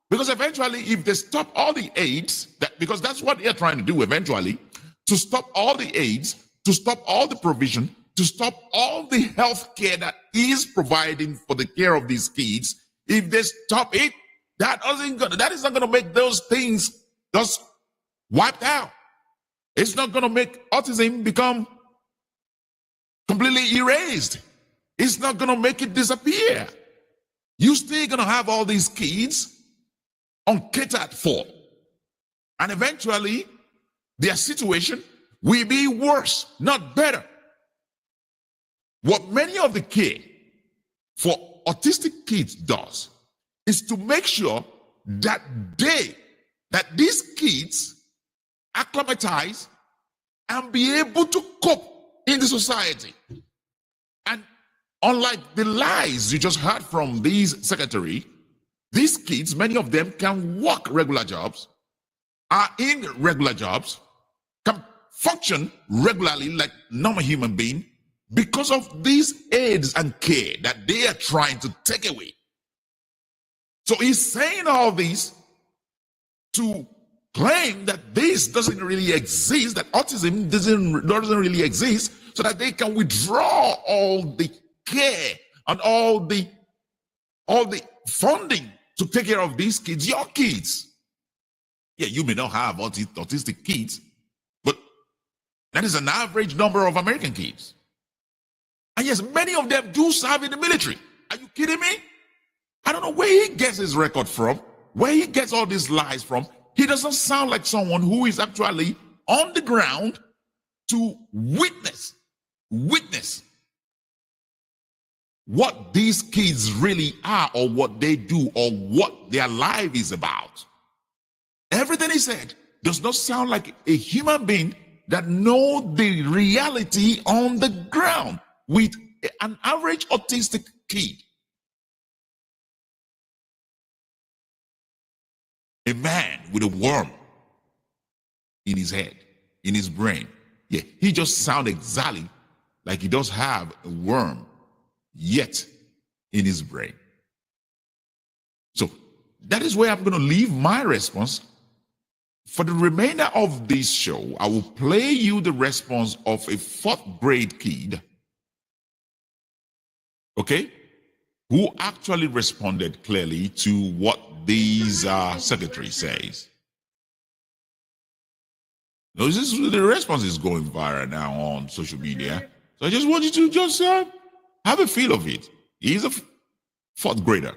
Speaker 2: Because eventually, if they stop all the aids, because that's what they're trying to do eventually, to stop all the aids, to stop all the provision, to stop all the health care that is providing for the care of these kids, if they stop it, that is not going to make those things just wiped out. It's not going to make autism become completely erased. It's not going to make it disappear. You're still going to have all these kids uncatered for. And eventually, their situation will be worse, not better. What many of the care for autistic kids does is to make sure that these kids acclimatize and be able to cope in the society. And unlike the lies you just heard from these secretary, these kids, many of them can work regular jobs, are in regular jobs, can function regularly like normal human being because of these aids and care that they are trying to take away. So he's saying all this to claim that this doesn't really exist, that autism doesn't really exist, so that they can withdraw all the care and all the funding to take care of these kids, your kids. Yeah, you may not have autistic kids, but that is an average number of American kids. And yes, many of them do serve in the military. Are you kidding me? I don't know where he gets his record from, where he gets all these lies from. He doesn't sound like someone who is actually on the ground to witness what these kids really are, or what they do, or what their life is about. Everything he said does not sound like a human being that knows the reality on the ground with an average autistic kid. A man with a worm in his head, in his brain. Yeah, he just sounds exactly like he does have a worm yet in his brain. So that is where I'm going to leave my response. For the remainder of this show, I will play you the response of a 4th grade kid, okay, who actually responded clearly to what these secretary says. Now, the response is going viral now on social media. So I just want you to just have a feel of it. He's a 4th grader.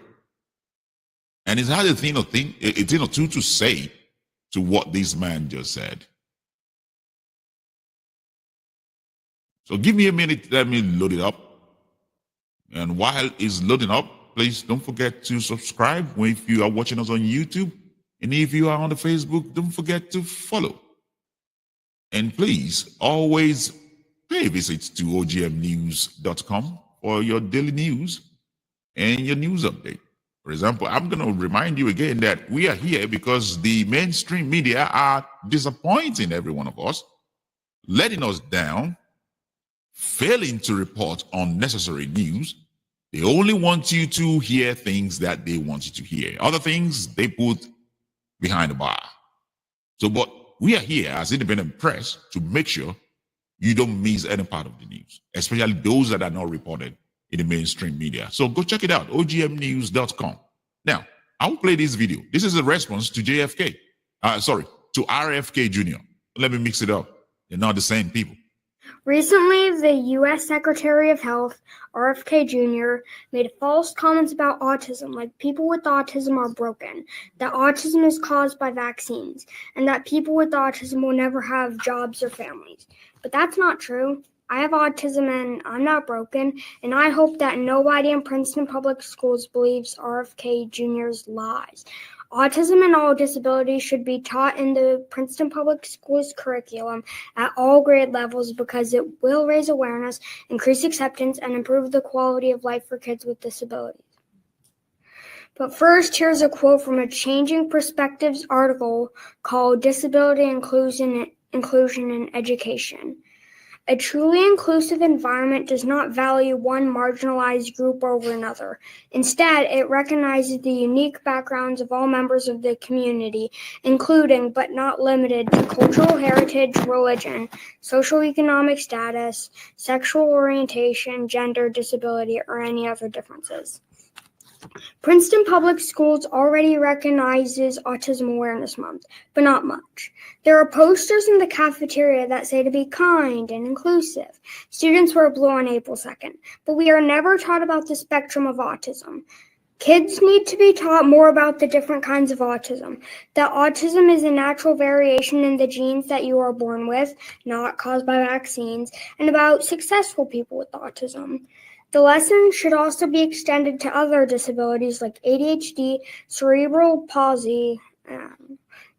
Speaker 2: And he's had a thing or two to say to what this man just said. So give me a minute, let me load it up. And while it's loading up, please don't forget to subscribe if you are watching us on YouTube. And if you are on the Facebook, don't forget to follow. And please always pay a visit to ogmnews.com for your daily news and your news update. For example, I'm going to remind you again that we are here because the mainstream media are disappointing every one of us, letting us down, failing to report unnecessary news. They only want you to hear things that they want you to hear. Other things they put behind the bar. So, but we are here as independent press to make sure you don't miss any part of the news, especially those that are not reported in the mainstream media. So go check it out, ogmnews.com. Now, I will play this video. This is a response to to RFK Jr. Let me mix it up. They're not the same people.
Speaker 10: Recently, the U.S. Secretary of Health, RFK Jr., made false comments about autism, like people with autism are broken, that autism is caused by vaccines, and that people with autism will never have jobs or families. But that's not true. I have autism and I'm not broken, and I hope that nobody in Princeton Public Schools believes RFK Jr.'s lies. Autism and all disabilities should be taught in the Princeton Public Schools curriculum at all grade levels because it will raise awareness, increase acceptance, and improve the quality of life for kids with disabilities. But first, here's a quote from a Changing Perspectives article called Disability Inclusion in Education. A truly inclusive environment does not value one marginalized group over another. Instead, it recognizes the unique backgrounds of all members of the community, including but not limited to cultural heritage, religion, socioeconomic status, sexual orientation, gender, disability, or any other differences. Princeton Public Schools already recognizes Autism Awareness Month, but not much. There are posters in the cafeteria that say to be kind and inclusive. Students wear blue on April 2nd, but we are never taught about the spectrum of autism. Kids need to be taught more about the different kinds of autism, that autism is a natural variation in the genes that you are born with, not caused by vaccines, and about successful people with autism. The lesson should also be extended to other disabilities like ADHD, cerebral palsy,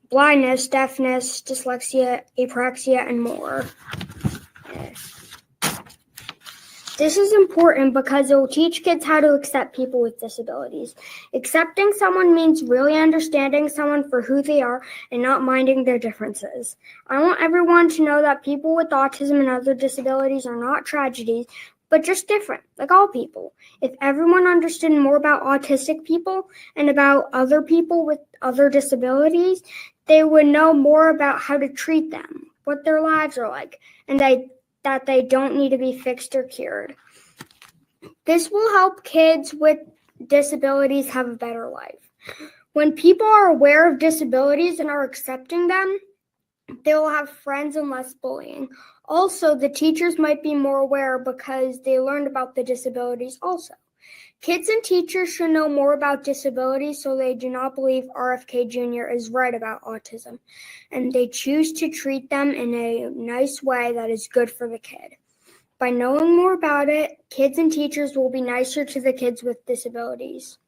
Speaker 10: blindness, deafness, dyslexia, apraxia, and more. This is important because it will teach kids how to accept people with disabilities. Accepting someone means really understanding someone for who they are and not minding their differences. I want everyone to know that people with autism and other disabilities are not tragedies, but just different, like all people. If everyone understood more about autistic people and about other people with other disabilities, they would know more about how to treat them, what their lives are like, and that they don't need to be fixed or cured. This will help kids with disabilities have a better life. When people are aware of disabilities and are accepting them, they will have friends and less bullying. Also, the teachers might be more aware because they learned about the disabilities also. Kids and teachers should know more about disabilities so they do not believe RFK Jr. is right about autism, and they choose to treat them in a nice way that is good for the kid. By knowing more about it, kids and teachers will be nicer to the kids with disabilities.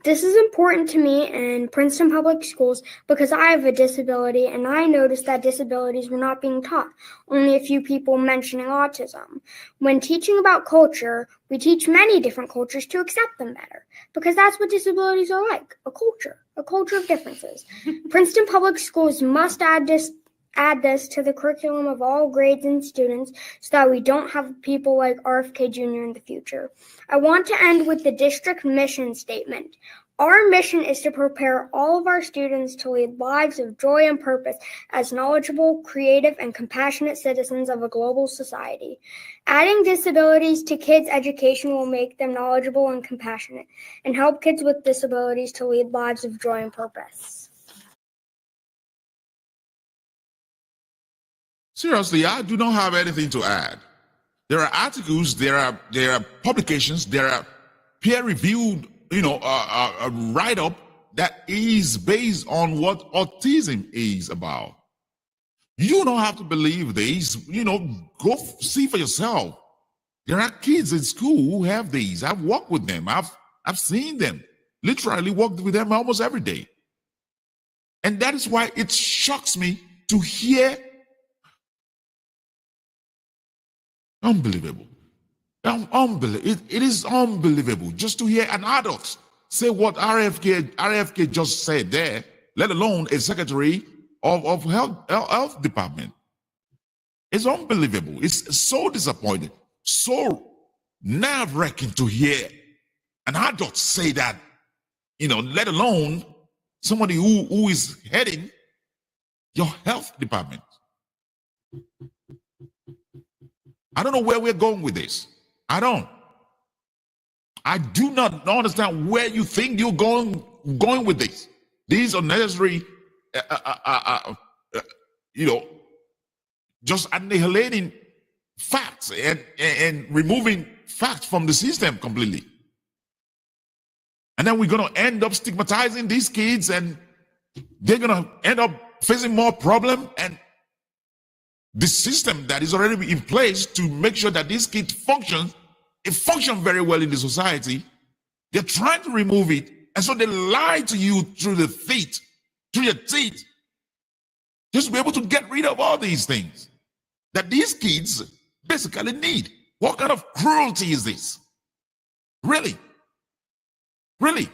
Speaker 10: This is important to me in Princeton Public Schools because I have a disability and I noticed that disabilities were not being taught, only a few people mentioning autism. When teaching about culture, we teach many different cultures to accept them better because that's what disabilities are like, a culture of differences. Princeton Public Schools must add this to the curriculum of all grades and students so that we don't have people like RFK Jr. in the future. I want to end with the district mission statement. Our mission is to prepare all of our students to lead lives of joy and purpose as knowledgeable, creative, and compassionate citizens of a global society. Adding disabilities to kids' education will make them knowledgeable and compassionate and help kids with disabilities to lead lives of joy and purpose.
Speaker 2: Seriously, I do not have anything to add. There are articles, there are publications, there are peer-reviewed, write-up that is based on what autism is about. You don't have to believe these. Go see for yourself. There are kids in school who have these. I've worked with them. I've seen them. Literally worked with them almost every day. And that is why it shocks me to hear. Unbelievable. It is unbelievable just to hear an adult say what RFK just said there, let alone a secretary of health department. It's unbelievable. It's so disappointing, so nerve-wracking to hear an adult say that, let alone somebody who is heading your health department. I don't know where we're going with this. I do not understand where you think you're going with this. These unnecessary, just annihilating facts and removing facts from the system completely. And then we're going to end up stigmatizing these kids, and they're going to end up facing more problem. And the system that is already in place to make sure that these kids function very well in the society, they're trying to remove it And so they lie to you through your teeth, just to be able to get rid of all these things that these kids basically need. What kind of cruelty is this? Really? Really?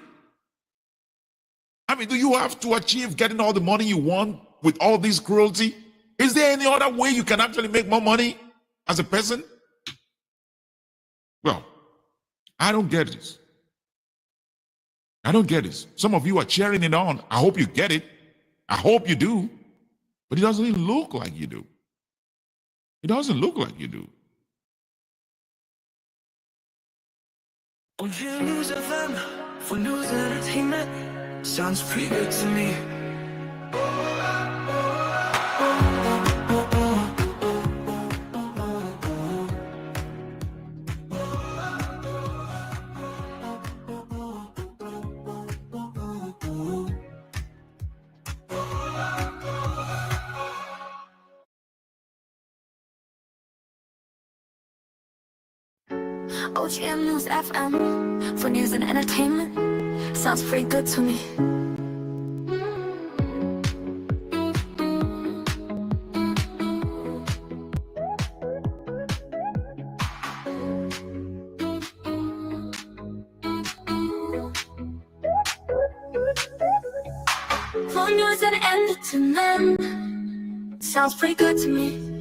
Speaker 2: I mean, do you have to achieve getting all the money you want with all this cruelty? Is there any other way you can actually make more money as a person? Well, I don't get this. I don't get this. Some of you are cheering it on. I hope you get it. I hope you do. But it doesn't even look like you do. It doesn't look like you do.
Speaker 1: On your news FM for news and entertainment. Sounds pretty good to me. OGM News FM for news and entertainment. Sounds pretty good to me. For news and entertainment. Sounds pretty good to me.